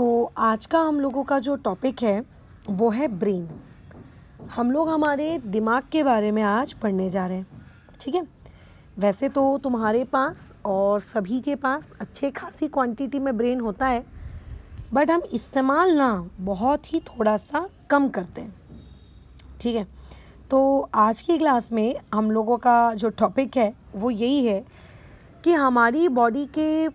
तो आज का हम लोगों का जो टॉपिक है वो है ब्रेन। हम लोग हमारे दिमाग के बारे में आज पढ़ने जा रहे हैं। ठीक है, वैसे तो तुम्हारे पास और सभी के पास अच्छे खासी क्वांटिटी में ब्रेन होता है, बट हम इस्तेमाल ना बहुत ही थोड़ा सा कम करते हैं। ठीक है, तो आज की क्लास में हम लोगों का जो टॉपिक है वो यही है कि हमारी बॉडी के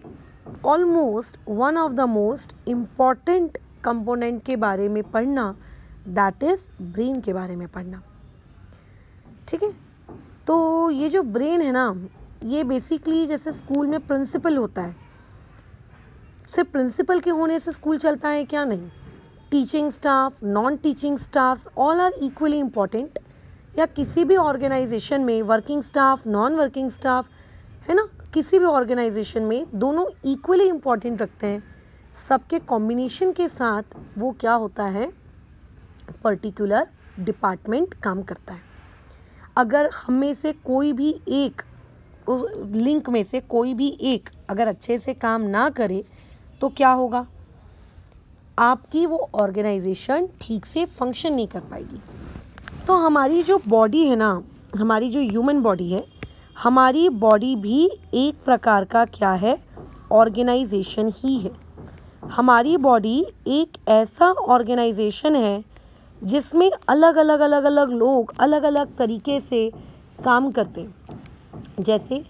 almost one of the most important component के बारे में पढ़ना, दैट इज़ ब्रेन के बारे में पढ़ना। ठीक है, तो ये जो ब्रेन है ना, ये बेसिकली जैसे स्कूल में प्रिंसिपल होता है, सिर्फ प्रिंसिपल के होने से स्कूल चलता है क्या? नहीं। Teaching staff, non teaching staff all are equally important. या किसी भी ऑर्गेनाइजेशन में working staff, non working staff, है ना, किसी भी ऑर्गेनाइजेशन में दोनों इक्वली इम्पॉर्टेंट रखते हैं। सबके कॉम्बिनेशन के साथ वो क्या होता है, पर्टिकुलर डिपार्टमेंट काम करता है। अगर हम में से कोई भी एक, उस लिंक में से कोई भी एक अगर अच्छे से काम ना करे तो क्या होगा? आपकी वो ऑर्गेनाइजेशन ठीक से फंक्शन नहीं कर पाएगी। तो हमारी जो बॉडी है ना, हमारी जो ह्यूमन बॉडी है, हमारी बॉडी भी एक प्रकार का क्या है, ऑर्गेनाइजेशन ही है। हमारी बॉडी एक ऐसा ऑर्गेनाइजेशन है जिसमें अलग अलग लोग अलग अलग तरीके से काम करते हैं। जैसे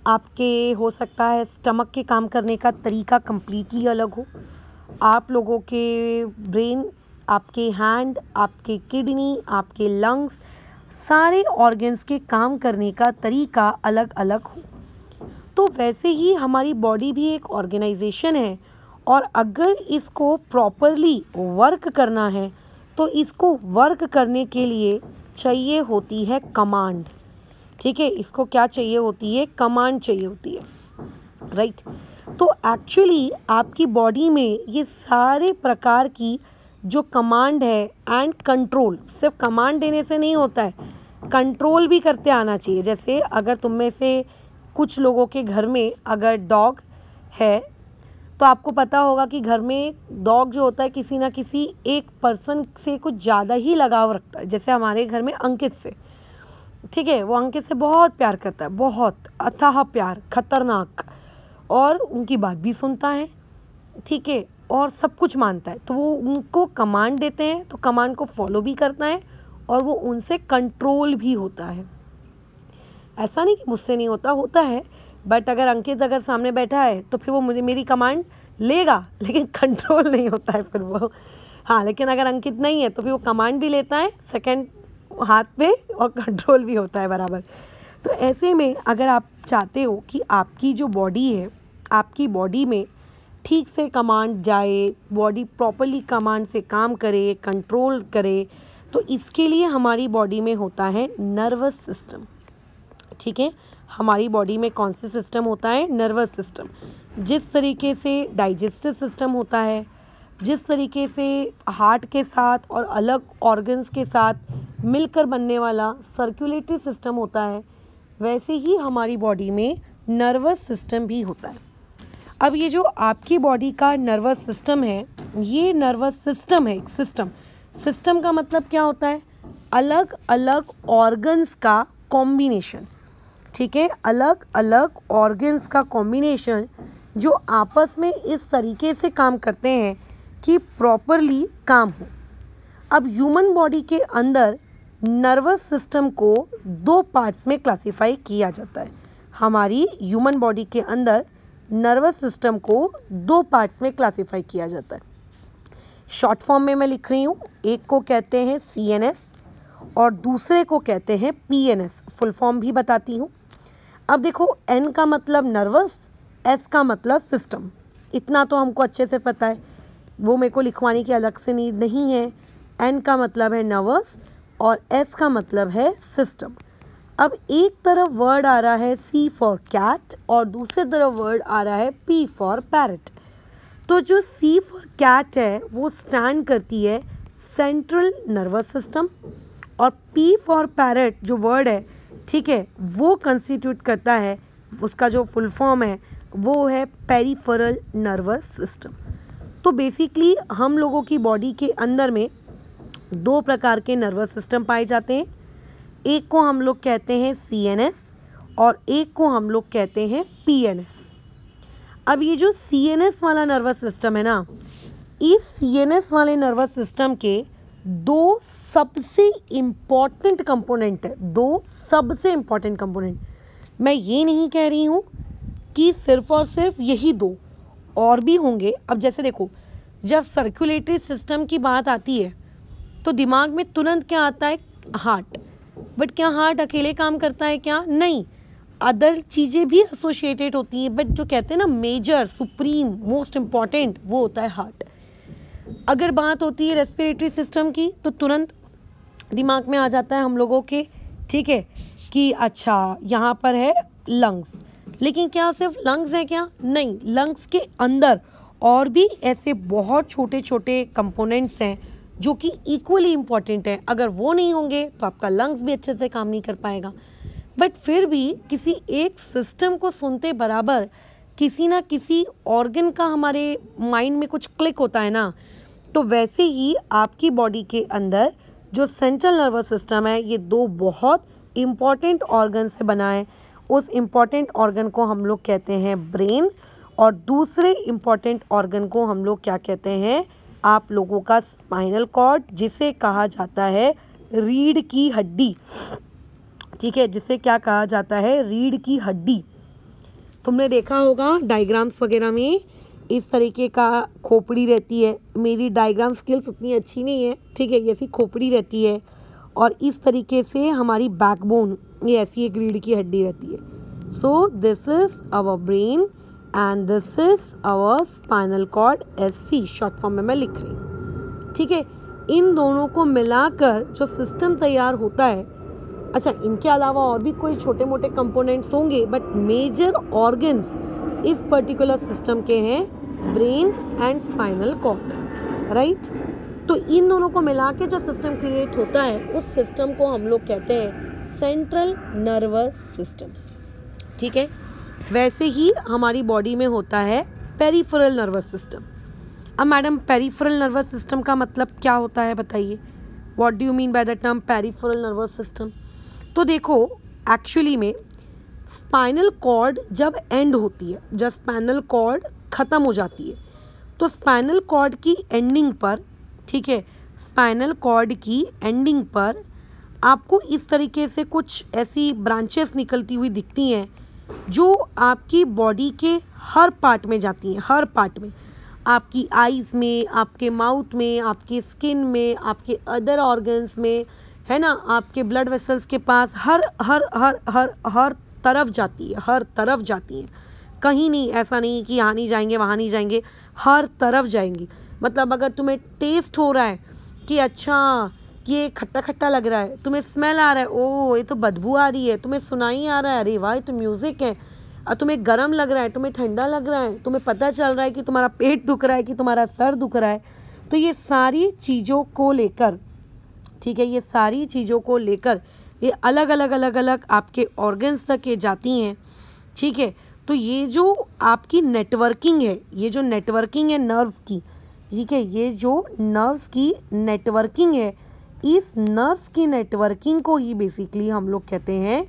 आपके हो सकता है स्टमक के काम करने का तरीका कम्प्लीटली अलग हो, आप लोगों के ब्रेन, आपके हैंड, आपके किडनी, आपके लंग्स, सारे ऑर्गन्स के काम करने का तरीका अलग अलग हो। तो वैसे ही हमारी बॉडी भी एक ऑर्गेनाइजेशन है, और अगर इसको प्रॉपरली वर्क करना है तो इसको वर्क करने के लिए चाहिए होती है कमांड। ठीक है, इसको क्या चाहिए होती है? कमांड चाहिए होती है, राइट। तो एक्चुअली आपकी बॉडी में ये सारे प्रकार की जो कमांड है एंड कंट्रोल, सिर्फ कमांड देने से नहीं होता है, कंट्रोल भी करते आना चाहिए। जैसे अगर तुम में से कुछ लोगों के घर में अगर डॉग है तो आपको पता होगा कि घर में डॉग जो होता है किसी ना किसी एक पर्सन से कुछ ज़्यादा ही लगाव रखता है। जैसे हमारे घर में अंकित से, ठीक है, वो अंकित से बहुत प्यार करता है, बहुत अथाह प्यार, खतरनाक, और उनकी बात भी सुनता है, ठीक है, और सब कुछ मानता है। तो वो उनको कमांड देते हैं तो कमांड को फॉलो भी करता है और वो उनसे कंट्रोल भी होता है। ऐसा नहीं कि मुझसे नहीं होता, होता है, बट अगर अंकित अगर सामने बैठा है तो फिर वो मेरी कमांड लेगा, लेकिन कंट्रोल नहीं होता है फिर वो। हाँ, लेकिन अगर अंकित नहीं है तो फिर वो कमांड भी लेता है सेकंड हाथ पे, और कंट्रोल भी होता है बराबर। तो ऐसे में अगर आप चाहते हो कि आपकी जो बॉडी है, आपकी बॉडी में ठीक से कमांड जाए, बॉडी प्रॉपरली कमांड से काम करे, कंट्रोल करे, तो इसके लिए हमारी बॉडी में होता है नर्वस सिस्टम। ठीक है, हमारी बॉडी में कौन सा सिस्टम होता है? Nervous system. जिस तरीके से डाइजेस्टिव सिस्टम होता है, जिस तरीके से हार्ट के साथ और अलग ऑर्गन्स के साथ मिलकर बनने वाला सर्कुलेटरी सिस्टम होता है, वैसे ही हमारी बॉडी में नर्वस सिस्टम भी होता है। अब ये जो आपकी बॉडी का नर्वस सिस्टम है, ये नर्वस सिस्टम है, एक सिस्टम। सिस्टम का मतलब क्या होता है? अलग अलग ऑर्गन्स का कॉम्बिनेशन। ठीक है, अलग अलग ऑर्गन्स का कॉम्बिनेशन जो आपस में इस तरीके से काम करते हैं कि प्रॉपरली काम हो। अब ह्यूमन बॉडी के अंदर नर्वस सिस्टम को दो पार्ट्स में क्लासिफाई किया जाता है। हमारी ह्यूमन बॉडी के अंदर नर्वस सिस्टम को दो पार्ट्स में क्लासिफाई किया जाता है। शॉर्ट फॉर्म में मैं लिख रही हूँ, एक को कहते हैं CNS और दूसरे को कहते हैं PNS। फुल फॉर्म भी बताती हूँ। अब देखो, N का मतलब नर्वस, S का मतलब सिस्टम, इतना तो हमको अच्छे से पता है, वो मेरे को लिखवाने की अलग से नीड नहीं है। N का मतलब है नर्वस और S का मतलब है सिस्टम। अब एक तरफ वर्ड आ रहा है C फॉर कैट और दूसरे तरफ वर्ड आ रहा है P फॉर पैरट। तो जो C फॉर कैट है वो स्टैंड करती है सेंट्रल नर्वस सिस्टम, और P फॉर पैरट जो वर्ड है, ठीक है, वो कंस्टिट्यूट करता है, उसका जो फुल फॉर्म है वो है पेरिफेरल नर्वस सिस्टम। तो बेसिकली हम लोगों की बॉडी के अंदर में दो प्रकार के नर्वस सिस्टम पाए जाते हैं। एक को हम लोग कहते हैं CNS और एक को हम लोग कहते हैं PNS। अब ये जो CNS वाला नर्वस सिस्टम है ना, इस CNS वाले नर्वस सिस्टम के दो सबसे इम्पॉर्टेंट कंपोनेंट है, दो सबसे इम्पॉर्टेंट कंपोनेंट। मैं ये नहीं कह रही हूँ कि सिर्फ और सिर्फ यही दो, और भी होंगे। अब जैसे देखो, जब सर्कुलेटरी सिस्टम की बात आती है तो दिमाग में तुरंत क्या आता है? हार्ट। बट क्या हार्ट अकेले काम करता है क्या? नहीं, अदर चीज़ें भी एसोसिएटेड होती हैं, बट जो कहते हैं ना मेजर, सुप्रीम, मोस्ट इम्पॉर्टेंट, वो होता है हार्ट। अगर बात होती है रेस्पिरेटरी सिस्टम की तो तुरंत दिमाग में आ जाता है हम लोगों के, ठीक है, कि अच्छा यहाँ पर है लंग्स। लेकिन क्या सिर्फ लंग्स है क्या? नहीं, लंग्स के अंदर और भी ऐसे बहुत छोटे छोटे कंपोनेंट्स हैं जो कि इक्वली इम्पॉर्टेंट है। अगर वो नहीं होंगे तो आपका लंग्स भी अच्छे से काम नहीं कर पाएगा। बट फिर भी किसी एक सिस्टम को सुनते बराबर किसी ना किसी ऑर्गन का हमारे माइंड में कुछ क्लिक होता है ना, तो वैसे ही आपकी बॉडी के अंदर जो सेंट्रल नर्वस सिस्टम है, ये दो बहुत इम्पॉर्टेंट ऑर्गन से बना है। उस इम्पॉर्टेंट ऑर्गन को हम लोग कहते हैं ब्रेन, और दूसरे इम्पॉर्टेंट ऑर्गन को हम लोग क्या कहते हैं? आप लोगों का स्पाइनल कॉर्ड, जिसे कहा जाता है रीढ़ की हड्डी, ठीक है, जिसे क्या कहा जाता है? रीढ़ की हड्डी। तुमने देखा होगा डायग्राम्स वगैरह में इस तरीके का खोपड़ी रहती है। मेरी डायग्राम स्किल्स उतनी अच्छी नहीं है, ठीक है, ये ऐसी खोपड़ी रहती है और इस तरीके से हमारी बैकबोन, ये ऐसी एक रीढ़ की हड्डी रहती है। So this is our brain and this is our spinal cord, SC short form में मैं लिख रही हूँ, ठीक है। इन दोनों को मिलाकर जो सिस्टम तैयार होता है, अच्छा इनके अलावा और भी कोई छोटे मोटे कंपोनेंट्स होंगे, बट मेजर ऑर्गन्स इस पर्टिकुलर सिस्टम के हैं brain and spinal cord, right. तो इन दोनों को मिला के जो सिस्टम क्रिएट होता है, उस सिस्टम को हम लोग कहते हैं सेंट्रल नर्वस सिस्टम, ठीक है। वैसे ही हमारी बॉडी में होता है पेरिफेरल नर्वस सिस्टम। अब मैडम पेरिफेरल नर्वस सिस्टम का मतलब क्या होता है, बताइए। What do you mean by the term peripheral nervous system? तो देखो, एक्चुअली में स्पाइनल कॉर्ड जब एंड होती है, जब स्पाइनल कॉर्ड ख़त्म हो जाती है, तो स्पाइनल कॉर्ड की एंडिंग पर, ठीक है, स्पाइनल कॉर्ड की एंडिंग पर आपको इस तरीके से कुछ ऐसी ब्रांचेस निकलती हुई दिखती हैं जो आपकी बॉडी के हर पार्ट में जाती हैं, हर पार्ट में, आपकी आईज़ में, आपके माउथ में, आपके स्किन में, आपके अदर ऑर्गन्स में, है ना, आपके ब्लड वेसल्स के पास, हर हर हर हर हर तरफ जाती है, हर तरफ जाती है। कहीं नहीं, ऐसा नहीं कि यहाँ नहीं जाएंगे वहाँ नहीं जाएंगे, हर तरफ जाएंगी। मतलब अगर तुम्हें टेस्ट हो रहा है कि अच्छा ये खट्टा खट्टा लग रहा है, तुम्हें स्मेल आ रहा है, ओह ये तो बदबू आ रही है, तुम्हें सुनाई आ रहा है, अरे वाह ये तो म्यूज़िक है, और तुम्हें गर्म लग रहा है, तुम्हें ठंडा लग रहा है, तुम्हें पता चल रहा है कि तुम्हारा पेट दुख रहा है, कि तुम्हारा सर दुख रहा है, तो ये सारी चीज़ों को लेकर, ठीक है, ये सारी चीज़ों को लेकर ये अलग अलग अलग अलग आपके ऑर्गन्स तक ये जाती हैं, ठीक है। तो ये जो आपकी नेटवर्किंग है, ये जो नेटवर्किंग है नर्व्स की, ठीक है, ये जो नर्व्स की नेटवर्किंग है, इस नर्व्स की नेटवर्किंग को ही बेसिकली हम लोग कहते हैं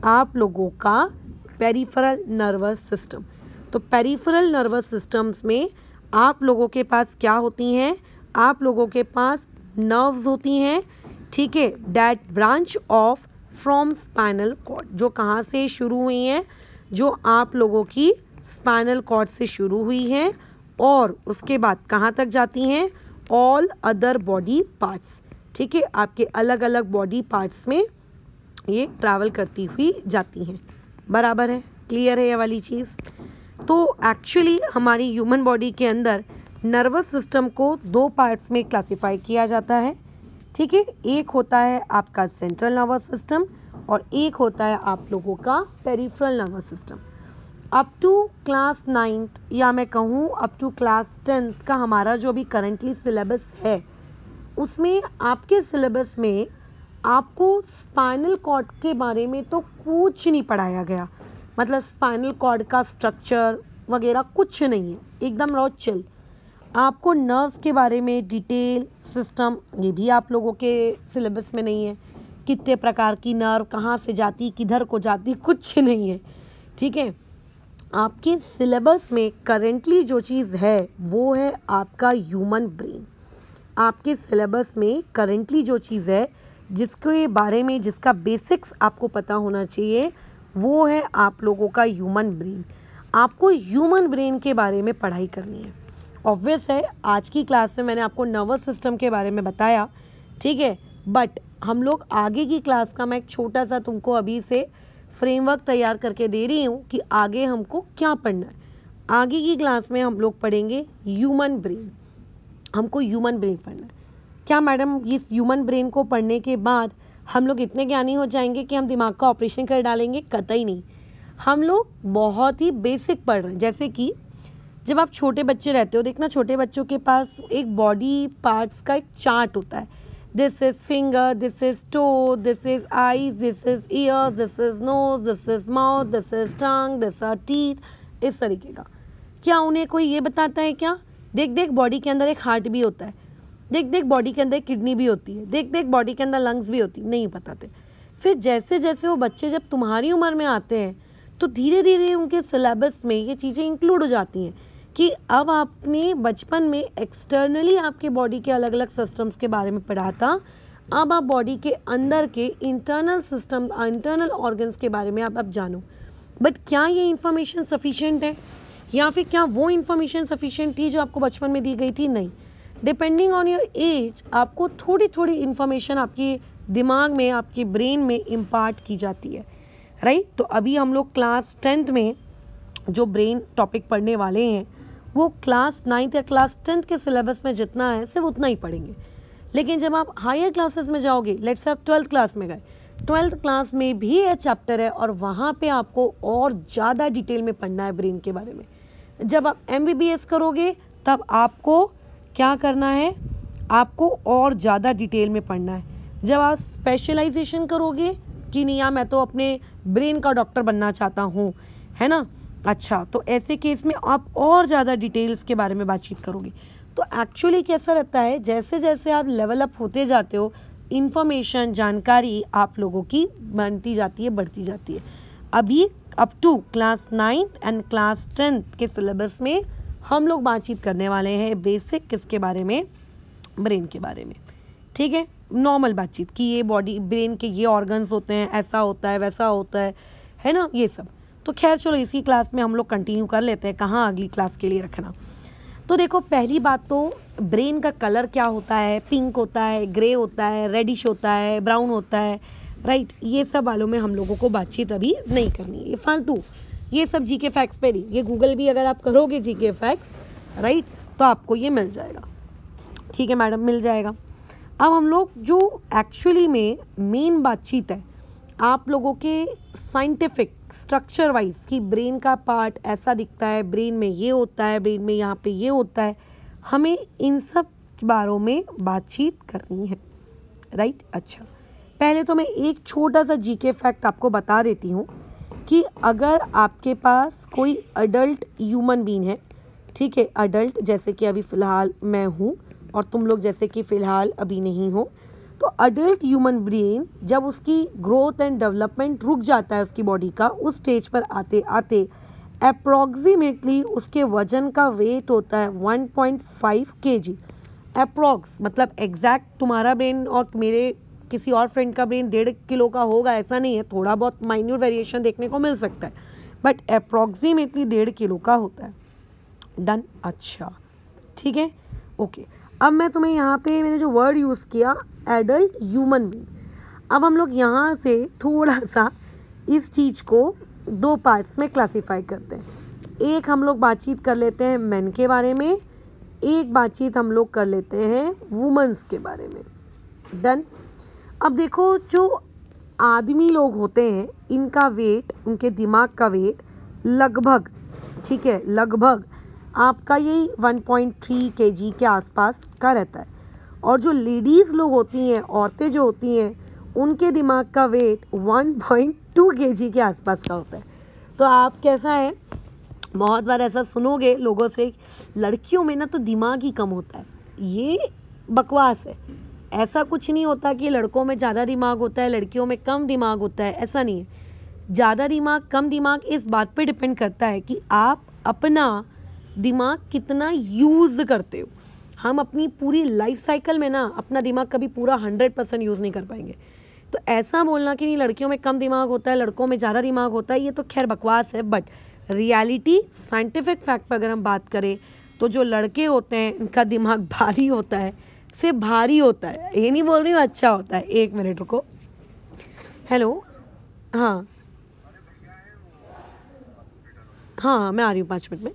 आप लोगों का पेरिफेरल नर्वस सिस्टम। तो पेरिफेरल नर्वस सिस्टम्स में आप लोगों के पास क्या होती हैं? आप लोगों के पास नर्व्स होती हैं, ठीक है, that branch of from spinal cord, जो कहाँ से शुरू हुई हैं? जो आप लोगों की स्पाइनल कॉर्ड से शुरू हुई हैं और उसके बाद कहाँ तक जाती हैं? ऑल अदर बॉडी पार्ट्स, ठीक है, आपके अलग अलग बॉडी पार्ट्स में ये ट्रैवल करती हुई जाती हैं। बराबर है, क्लियर है ये वाली चीज़? तो एक्चुअली हमारी ह्यूमन बॉडी के अंदर नर्वस सिस्टम को दो पार्ट्स में क्लासिफाई किया जाता है, ठीक है। एक होता है आपका सेंट्रल नर्वस सिस्टम और एक होता है आप लोगों का peripheral nervous system. Up to class 9 या मैं कहूँ अप टू क्लास 10 का हमारा जो भी करंटली सिलेबस है, उसमें आपके सिलेबस में आपको स्पाइनल कॉर्ड के बारे में तो कुछ नहीं पढ़ाया गया। मतलब स्पाइनल कॉर्ड का स्ट्रक्चर वगैरह कुछ नहीं है, एकदम रॉ चिल। आपको नर्व्स के बारे में डिटेल सिस्टम, ये भी आप लोगों के सिलेबस में नहीं है। कितने प्रकार की नर्व, कहाँ से जाती, किधर को जाती, कुछ नहीं है। ठीक है, आपके सिलेबस में करेंटली जो चीज़ है वो है आपका ह्यूमन ब्रेन। आपके सिलेबस में करेंटली जो चीज़ है जिसके बारे में, जिसका बेसिक्स आपको पता होना चाहिए, वो है आप लोगों का ह्यूमन ब्रेन। आपको ह्यूमन ब्रेन के बारे में पढ़ाई करनी है। ऑब्वियस है, आज की क्लास में मैंने आपको नर्वस सिस्टम के बारे में बताया, ठीक है, बट हम लोग आगे की क्लास का मैं एक छोटा सा तुमको अभी से फ्रेमवर्क तैयार करके दे रही हूँ कि आगे हमको क्या पढ़ना है। आगे की क्लास में हम लोग पढ़ेंगे ह्यूमन ब्रेन। हमको ह्यूमन ब्रेन पढ़ना है। क्या मैडम इस ह्यूमन ब्रेन को पढ़ने के बाद हम लोग इतने ज्ञानी हो जाएंगे कि हम दिमाग का ऑपरेशन कर डालेंगे? कतई नहीं। हम लोग बहुत ही बेसिक पढ़ रहे हैं। जैसे कि जब आप छोटे बच्चे रहते हो, देखना छोटे बच्चों के पास एक बॉडी पार्ट्स का एक चार्ट होता है। This is finger, this is toe, this is eyes, this is ears, this is nose, this is mouth, this is tongue, this are teeth, इस तरीके का। क्या उन्हें कोई ये बताता है क्या? देख देख बॉडी के अंदर एक हार्ट भी होता है, देख देख बॉडी के अंदर एक किडनी भी होती है, देख देख बॉडी के अंदर लंग्स भी होती है, नहीं बताते। फिर जैसे जैसे वो बच्चे जब तुम्हारी उम्र में आते हैं तो धीरे धीरे उनके सिलेबस में ये चीज़ें इंक्लूड हो जाती हैं कि अब आपने बचपन में एक्सटर्नली आपके बॉडी के अलग अलग सिस्टम्स के बारे में पढ़ा था, अब आप बॉडी के अंदर के इंटरनल सिस्टम, इंटरनल ऑर्गन्स के बारे में आप जानो। बट क्या ये इन्फॉर्मेशन सफिशिएंट है, या फिर क्या वो इन्फॉर्मेशन सफिशिएंट थी जो आपको बचपन में दी गई थी? नहीं। डिपेंडिंग ऑन योर एज आपको थोड़ी थोड़ी इन्फॉर्मेशन आपके दिमाग में, आपके ब्रेन में इम्पार्ट की जाती है, राइट। तो अभी हम लोग क्लास 10th में जो ब्रेन टॉपिक पढ़ने वाले हैं वो क्लास 9th या क्लास 10th के सिलेबस में जितना है सिर्फ उतना ही पढ़ेंगे। लेकिन जब आप हायर क्लासेस में जाओगे, लेट्स से आप 12th क्लास में गए, 12th क्लास में भी ये चैप्टर है और वहाँ पे आपको और ज़्यादा डिटेल में पढ़ना है ब्रेन के बारे में। जब आप MBBS करोगे तब आपको क्या करना है, आपको और ज़्यादा डिटेल में पढ़ना है। जब आप स्पेशलाइजेशन करोगे कि नहीं यार मैं तो अपने ब्रेन का डॉक्टर बनना चाहता हूँ, है ना, अच्छा, तो ऐसे केस में आप और ज़्यादा डिटेल्स के बारे में बातचीत करोगे। तो एक्चुअली कैसा रहता है, जैसे जैसे आप लेवल अप होते जाते हो, इन्फॉर्मेशन, जानकारी आप लोगों की बनती जाती है, बढ़ती जाती है। अभी up to class 9th and class 10th के सिलेबस में हम लोग बातचीत करने वाले हैं बेसिक किसके बारे में, ब्रेन के बारे में, ठीक है। नॉर्मल बातचीत कि ये बॉडी, ब्रेन के ये ऑर्गन्स होते हैं, ऐसा होता है, वैसा होता है ना, ये सब। तो खैर चलो इसी क्लास में हम लोग कंटिन्यू कर लेते हैं, कहाँ अगली क्लास के लिए रखना। तो देखो पहली बात तो ब्रेन का कलर क्या होता है, पिंक होता है, ग्रे होता है, रेडिश होता है, ब्राउन होता है, राइट। ये सब वालों में हम लोगों को बातचीत अभी नहीं करनी है, ये फालतू, ये सब जीके फैक्ट्स पे नहीं। ये गूगल भी अगर आप करोगे जीके फैक्ट्स, राइट, तो आपको ये मिल जाएगा, ठीक है मैडम, मिल जाएगा। अब हम लोग जो एक्चुअली में मेन बातचीत है आप लोगों के साइंटिफिक स्ट्रक्चर वाइज कि ब्रेन का पार्ट ऐसा दिखता है, ब्रेन में ये होता है, ब्रेन में यहाँ पे ये होता है, हमें इन सब बारों में बातचीत करनी है, राइट। अच्छा, पहले तो मैं एक छोटा सा जीके फैक्ट आपको बता देती हूँ कि अगर आपके पास कोई अडल्ट ह्यूमन बीइंग है, ठीक है, अडल्ट जैसे कि अभी फ़िलहाल मैं हूँ और तुम लोग जैसे कि फ़िलहाल अभी नहीं हो, तो अडल्ट ह्यूमन ब्रेन जब उसकी ग्रोथ एंड डेवलपमेंट रुक जाता है उसकी बॉडी का, उस स्टेज पर आते आते अप्रॉक्सीमेटली उसके वजन का वेट होता है 1.5 kg अप्रॉक्स। मतलब एग्जैक्ट तुम्हारा ब्रेन और मेरे किसी और फ्रेंड का ब्रेन 1.5 किलो का होगा ऐसा नहीं है, थोड़ा बहुत माइन्यूट वेरिएशन देखने को मिल सकता है, बट अप्रॉक्सीमेटली 1.5 किलो का होता है। डन, अच्छा, ठीक है, ओके। अब मैं तुम्हें यहाँ पे मैंने जो वर्ड यूज़ किया एडल्ट ह्यूमन बीइंग, अब हम लोग यहाँ से थोड़ा सा इस चीज़ को 2 पार्ट्स में क्लासीफाई करते हैं। एक हम लोग बातचीत कर लेते हैं मेन के बारे में, एक बातचीत हम लोग कर लेते हैं वुमेन्स के बारे में। डन। अब देखो जो आदमी लोग होते हैं इनका वेट, उनके दिमाग का वेट लगभग, ठीक है, लगभग आपका यही 1.3 kg के आसपास का रहता है। और जो लेडीज़ लोग होती हैं, औरतें जो होती हैं, उनके दिमाग का वेट 1.2 kg के आसपास का होता है। तो आप कैसा है, बहुत बार ऐसा सुनोगे लोगों से, लड़कियों में ना तो दिमाग ही कम होता है। ये बकवास है। ऐसा कुछ नहीं होता कि लड़कों में ज़्यादा दिमाग होता है, लड़कियों में कम दिमाग होता है, ऐसा नहीं है। ज़्यादा दिमाग कम दिमाग इस बात पे डिपेंड करता है कि आप अपना दिमाग कितना यूज़ करते हो। हम अपनी पूरी लाइफ साइकिल में ना अपना दिमाग कभी पूरा 100% यूज़ नहीं कर पाएंगे। तो ऐसा बोलना कि नहीं लड़कियों में कम दिमाग होता है, लड़कों में ज़्यादा दिमाग होता है, ये तो खैर बकवास है। बट रियलिटी, साइंटिफिक फैक्ट पर अगर हम बात करें तो जो लड़के होते हैं इनका दिमाग भारी होता है, सिर्फ भारी होता है, ये नहीं बोल रही हूँ अच्छा होता है। 1 मिनट रुको। हेलो, हाँ हाँ मैं आ रही हूँ 5 मिनट में,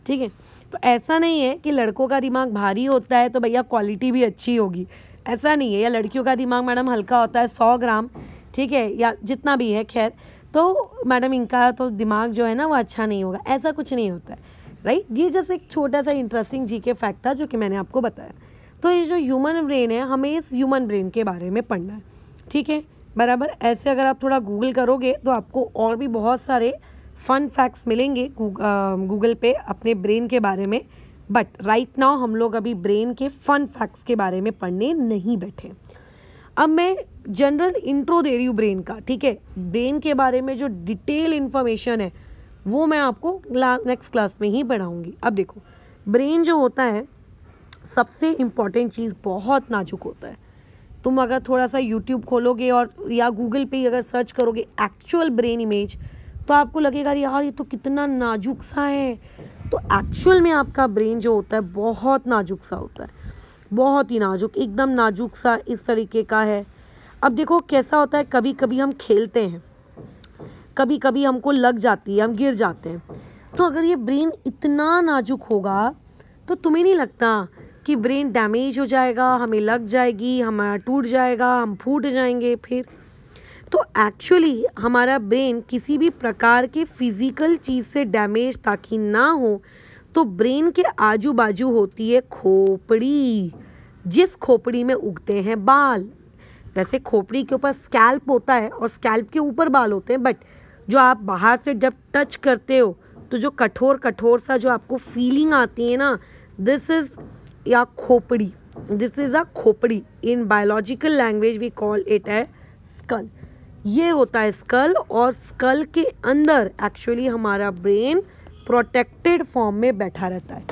ठीक है। तो ऐसा नहीं है कि लड़कों का दिमाग भारी होता है तो भैया क्वालिटी भी अच्छी होगी, ऐसा नहीं है। या लड़कियों का दिमाग मैडम हल्का होता है 100 ग्राम, ठीक है, या जितना भी है खैर, तो मैडम इनका तो दिमाग जो है ना वो अच्छा नहीं होगा, ऐसा कुछ नहीं होता है, राइट। ये जस्ट एक छोटा सा इंटरेस्टिंग जीके फैक्ट था जो कि मैंने आपको बताया। तो ये जो ह्यूमन ब्रेन है, हमें इस ह्यूमन ब्रेन के बारे में पढ़ना है, ठीक है, बराबर। ऐसे अगर आप थोड़ा गूगल करोगे तो आपको और भी बहुत सारे फन फैक्ट्स मिलेंगे गूगल पे अपने ब्रेन के बारे में। बट राइट नाउ हम लोग अभी ब्रेन के फन फैक्ट्स के बारे में पढ़ने नहीं बैठे। अब मैं जनरल इंट्रो दे रही हूँ ब्रेन का, ठीक है। ब्रेन के बारे में जो डिटेल इन्फॉर्मेशन है वो मैं आपको नेक्स्ट क्लास में ही पढ़ाऊँगी। अब देखो, ब्रेन जो होता है सबसे इम्पॉर्टेंट चीज़, बहुत नाजुक होता है। तुम अगर थोड़ा सा यूट्यूब खोलोगे और या गूगल पे अगर सर्च करोगे एक्चुअल ब्रेन इमेज तो आपको लगेगा यार ये तो कितना नाजुक सा है। तो एक्चुअल में आपका ब्रेन जो होता है बहुत नाजुक सा होता है, बहुत ही नाजुक, एकदम नाजुक सा इस तरीके का है। अब देखो कैसा होता है, कभी कभी हम खेलते हैं, कभी कभी हमको लग जाती है, हम गिर जाते हैं। तो अगर ये ब्रेन इतना नाजुक होगा तो तुम्हें नहीं लगता कि ब्रेन डैमेज हो जाएगा, हमें लग जाएगी, हमारा टूट जाएगा, हम फूट जाएंगे फिर। तो एक्चुअली हमारा ब्रेन किसी भी प्रकार के फिजिकल चीज़ से डैमेज ताकि ना हो, तो ब्रेन के आजू बाजू होती है खोपड़ी, जिस खोपड़ी में उगते हैं बाल। वैसे खोपड़ी के ऊपर स्कैल्प होता है और स्कैल्प के ऊपर बाल होते हैं, बट जो आप बाहर से जब टच करते हो तो जो कठोर कठोर सा जो आपको फीलिंग आती है ना, दिस इज या खोपड़ी, दिस इज अ खोपड़ी। In biological language we call it a skull. ये होता है स्कल, और स्कल के अंदर एक्चुअली हमारा ब्रेन प्रोटेक्टेड फॉर्म में बैठा रहता है।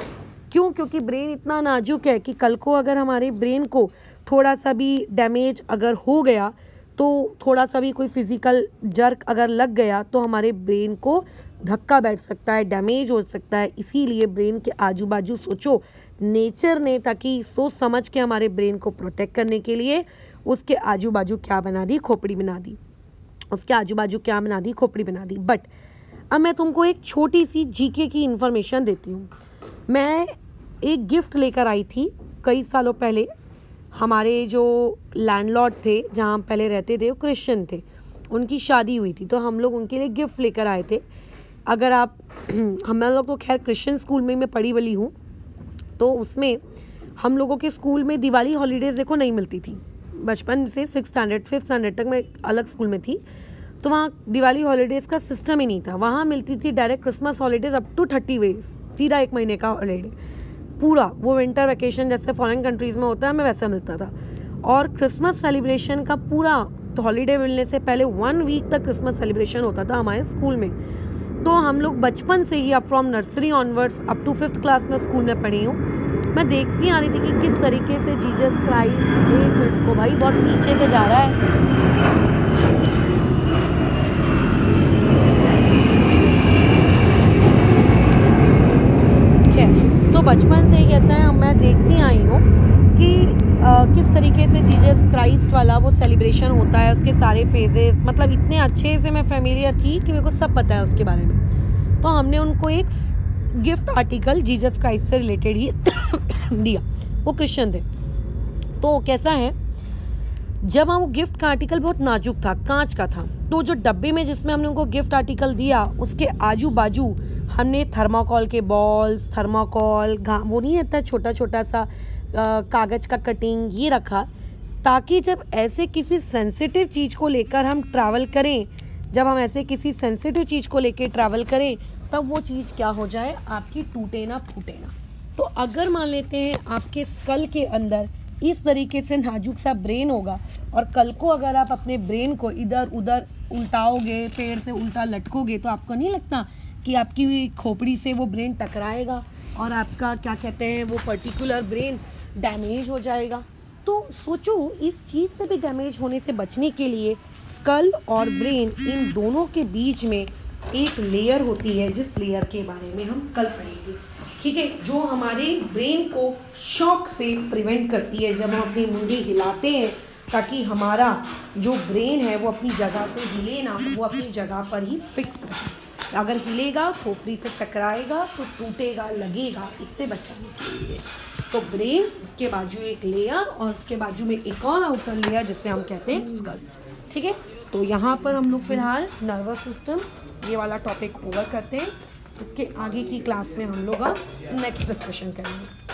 क्यों? क्योंकि ब्रेन इतना नाजुक है कि कल को अगर हमारे ब्रेन को थोड़ा सा भी डैमेज अगर हो गया, तो थोड़ा सा भी कोई फिजिकल जर्क अगर लग गया तो हमारे ब्रेन को धक्का बैठ सकता है, डैमेज हो सकता है। इसीलिए ब्रेन के आजू बाजू सोचो, नेचर ने ताकि सोच समझ के हमारे ब्रेन को प्रोटेक्ट करने के लिए उसके आजू बाजू क्या बना दी, खोपड़ी बना दी। उसके आजू बाजू क्या बना दी, खोपड़ी बना दी। बट अब मैं तुमको एक छोटी सी जीके की इन्फॉर्मेशन देती हूँ। मैं एक गिफ्ट लेकर आई थी कई सालों पहले। हमारे जो लैंडलॉर्ड थे, जहाँ हम पहले रहते थे, वो क्रिश्चियन थे, उनकी शादी हुई थी, तो हम लोग उनके लिए गिफ्ट लेकर आए थे। अगर आप हम लोग तो खैर क्रिश्चियन स्कूल में मैं पढ़ी बली हूँ, तो उसमें हम लोगों के स्कूल में दिवाली हॉलीडेज़ देखो नहीं मिलती थी। बचपन से 6th स्टैंडर्ड 5th स्टैंडर्ड तक मैं अलग स्कूल में थी, तो वहाँ दिवाली हॉलीडेज़ का सिस्टम ही नहीं था। वहाँ मिलती थी direct Christmas holidays up to 30 days, सीधा 1 महीने का हॉलीडे पूरा। वो विंटर वैकेशन जैसे फॉरेन कंट्रीज़ में होता है, हमें वैसा मिलता था। और क्रिसमस सेलिब्रेशन का पूरा हॉलीडे मिलने से पहले 1 वीक तक क्रिसमस सेलिब्रेशन होता था हमारे स्कूल में। तो हम लोग बचपन से ही, अब from nursery onwards up to 5th class में स्कूल में पढ़ी हूँ। मैं देखती आ रही थी कि किस तरीके से जीसस क्राइस्ट, 1 मिनट को भाई बहुत नीचे से जा रहा है, तो बचपन से ही कैसा है, मैं देखती आई हूँ कि किस तरीके से जीसस क्राइस्ट वाला वो सेलिब्रेशन होता है, उसके सारे फेजेस, मतलब इतने अच्छे से मैं फेमिलियर थी कि मेरे को सब पता है उसके बारे में। तो हमने उनको एक गिफ्ट आर्टिकल जीसस क्राइस्ट से रिलेटेड ही दिया। वो क्रिश्चियन थे। तो कैसा है, जब हम वो गिफ्ट का आर्टिकल बहुत नाजुक था, कांच का था, तो जो डब्बे में जिसमें हमने उनको गिफ्ट आर्टिकल दिया, उसके आजू बाजू हमने थर्माकोल के बॉल्स, थर्माकोल वो नहीं रहता छोटा छोटा सा कागज़ का कटिंग, ये रखा, ताकि जब ऐसे किसी सेंसिटिव चीज़ को लेकर हम ट्रैवल करें, जब हम ऐसे किसी सेंसिटिव चीज़ को लेकर ट्रैवल करें तब वो चीज़ क्या हो जाए, आपकी टूटे ना फूटे ना। तो अगर मान लेते हैं आपके स्कल के अंदर इस तरीके से नाजुक सा ब्रेन होगा, और कल को अगर आप अपने ब्रेन को इधर उधर उल्टाओगे, पेड़ से उल्टा लटकोगे, तो आपको नहीं लगता कि आपकी खोपड़ी से वो ब्रेन टकराएगा और आपका क्या कहते हैं वो पर्टिकुलर ब्रेन डैमेज हो जाएगा। तो सोचो, इस चीज़ से भी डैमेज होने से बचने के लिए स्कल और ब्रेन, इन दोनों के बीच में एक लेयर होती है, जिस लेयर के बारे में हम कल पढ़ेंगे, ठीक है, जो हमारे ब्रेन को शॉक से प्रिवेंट करती है जब हम अपनी मुंडी हिलाते हैं, ताकि हमारा जो ब्रेन है वो अपनी जगह से हिले ना, वो अपनी जगह पर ही फिक्स रहे। अगर हिलेगा, खोपड़ी से टकराएगा तो टूटेगा, लगेगा, इससे बचाने के लिए। तो ब्रेन, इसके बाजू एक लेयर और उसके बाजू में एक और आउटर लेयर जिसे हम कहते हैं स्कल, ठीक है। तो यहाँ पर हम लोग फिलहाल नर्वस सिस्टम ये वाला टॉपिक ओवर करते हैं। इसके आगे की क्लास में हम लोग अब नेक्स्ट डिस्कशन करेंगे।